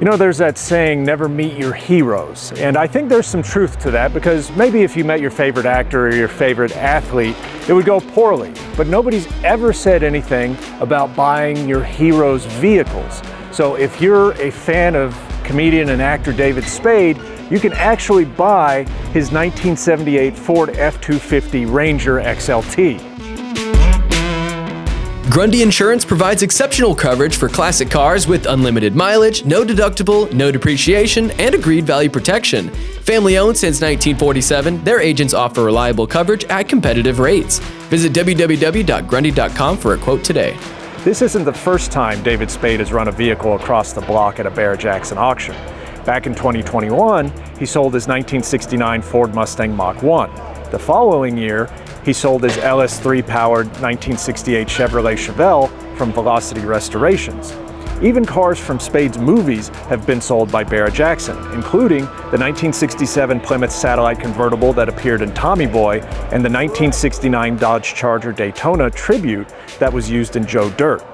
You know, there's that saying, never meet your heroes. And I think there's some truth to that, because maybe if you met your favorite actor or your favorite athlete, it would go poorly. But nobody's ever said anything about buying your hero's vehicles. So if you're a fan of comedian and actor David Spade, you can actually buy his 1978 Ford F-250 Ranger XLT. Grundy Insurance provides exceptional coverage for classic cars with unlimited mileage, no deductible, no depreciation, and agreed value protection. Family owned since 1947, their agents offer reliable coverage at competitive rates. Visit www.grundy.com for a quote today. This isn't the first time David Spade has run a vehicle across the block at a Barrett-Jackson auction. Back in 2021, he sold his 1969 Ford Mustang Mach 1. The following year, he sold his LS3-powered 1968 Chevrolet Chevelle from Velocity Restorations. Even cars from Spade's movies have been sold by Barrett-Jackson, including the 1967 Plymouth Satellite convertible that appeared in Tommy Boy and the 1969 Dodge Charger Daytona Tribute that was used in Joe Dirt.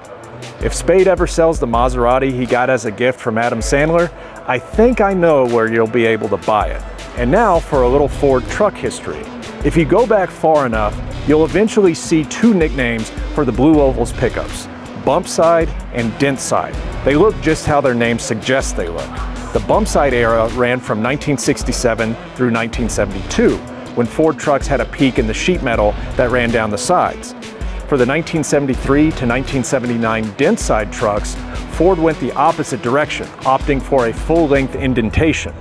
If Spade ever sells the Maserati he got as a gift from Adam Sandler, I think I know where you'll be able to buy it. And now for a little Ford truck history. If you go back far enough, you'll eventually see two nicknames for the Blue Oval's pickups, Bumpside and Dentside. They look just how their names suggest they look. The Bumpside era ran from 1967 through 1972, when Ford trucks had a peak in the sheet metal that ran down the sides. For the 1973 to 1979 Dentside trucks, Ford went the opposite direction, opting for a full-length indentation.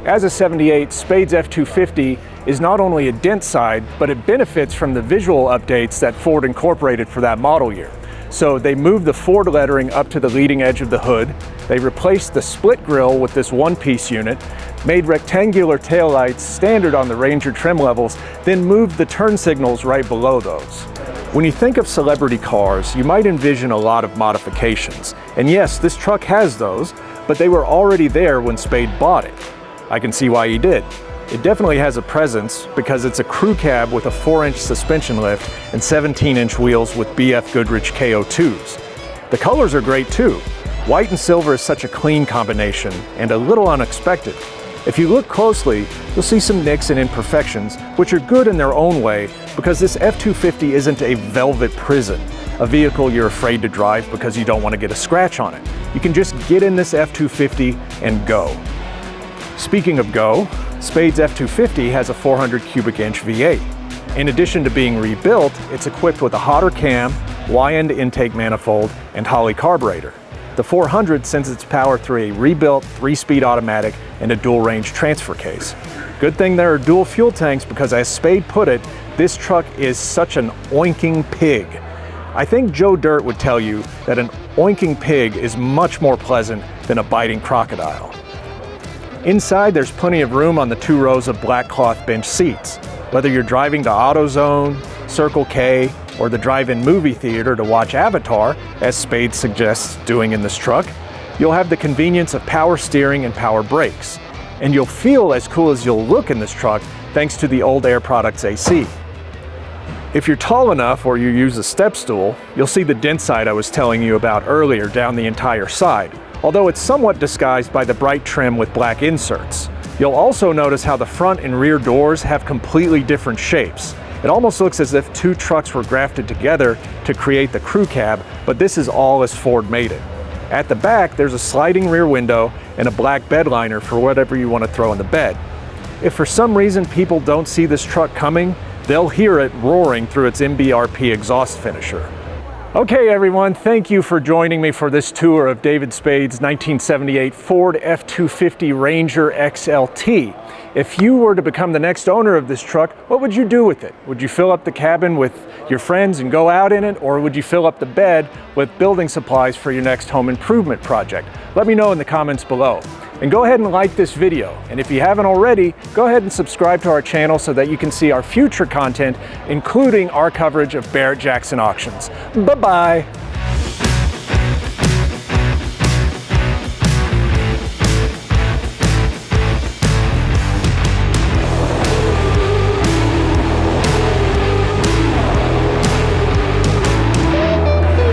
As a 78, Spade's F-250 is not only a Dentside, but it benefits from the visual updates that Ford incorporated for that model year. So they moved the Ford lettering up to the leading edge of the hood, they replaced the split grille with this one-piece unit, made rectangular taillights standard on the Ranger trim levels, then moved the turn signals right below those. When you think of celebrity cars, you might envision a lot of modifications. And yes, this truck has those, but they were already there when Spade bought it. I can see why he did. It definitely has a presence because it's a crew cab with a 4-inch suspension lift and 17-inch wheels with BFGoodrich KO2s. The colors are great too. White and silver is such a clean combination and a little unexpected. If you look closely, you'll see some nicks and imperfections, which are good in their own way because this F-250 isn't a velvet prison, a vehicle you're afraid to drive because you don't want to get a scratch on it. You can just get in this F-250 and go. Speaking of go, Spade's F-250 has a 400 cubic inch V8. In addition to being rebuilt, it's equipped with a hotter cam, Y-end intake manifold, and Holley carburetor. The 400 sends its power through a rebuilt 3-speed automatic and a dual-range transfer case. Good thing there are dual fuel tanks because, as Spade put it, this truck is such an oinking pig. I think Joe Dirt would tell you that an oinking pig is much more pleasant than a biting crocodile. Inside, there's plenty of room on the 2 rows of black cloth bench seats. Whether you're driving to AutoZone, Circle K, or the drive-in movie theater to watch Avatar, as Spade suggests doing in this truck, you'll have the convenience of power steering and power brakes. And you'll feel as cool as you'll look in this truck thanks to the Old Air Products AC. If you're tall enough or you use a step stool, you'll see the Dentside I was telling you about earlier down the entire side, although it's somewhat disguised by the bright trim with black inserts. You'll also notice how the front and rear doors have completely different shapes. It almost looks as if 2 trucks were grafted together to create the crew cab, but this is all as Ford made it. At the back, there's a sliding rear window and a black bed liner for whatever you want to throw in the bed. If for some reason people don't see this truck coming, they'll hear it roaring through its MBRP exhaust finisher. Okay everyone, thank you for joining me for this tour of David Spade's 1978 Ford F-250 Ranger XLT. If you were to become the next owner of this truck, what would you do with it? Would you fill up the cabin with your friends and go out in it, or would you fill up the bed with building supplies for your next home improvement project? Let me know in the comments below. And go ahead and like this video. And if you haven't already, go ahead and subscribe to our channel so that you can see our future content, including our coverage of Barrett-Jackson auctions. Bye-bye.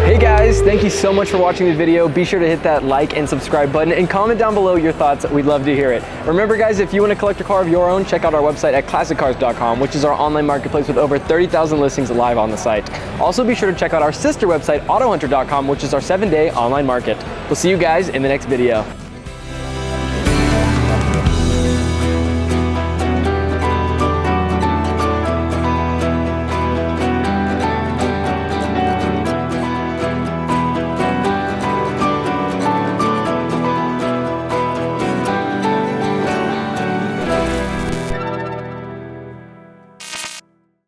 Hey guys, guys, thank you so much for watching the video. Be sure to hit that like and subscribe button and comment down below your thoughts. We'd love to hear it. Remember guys, if you want to collect a car of your own, check out our website at classiccars.com, which is our online marketplace with over 30,000 listings live on the site. Also be sure to check out our sister website, autohunter.com, which is our 7-day online market. We'll see you guys in the next video.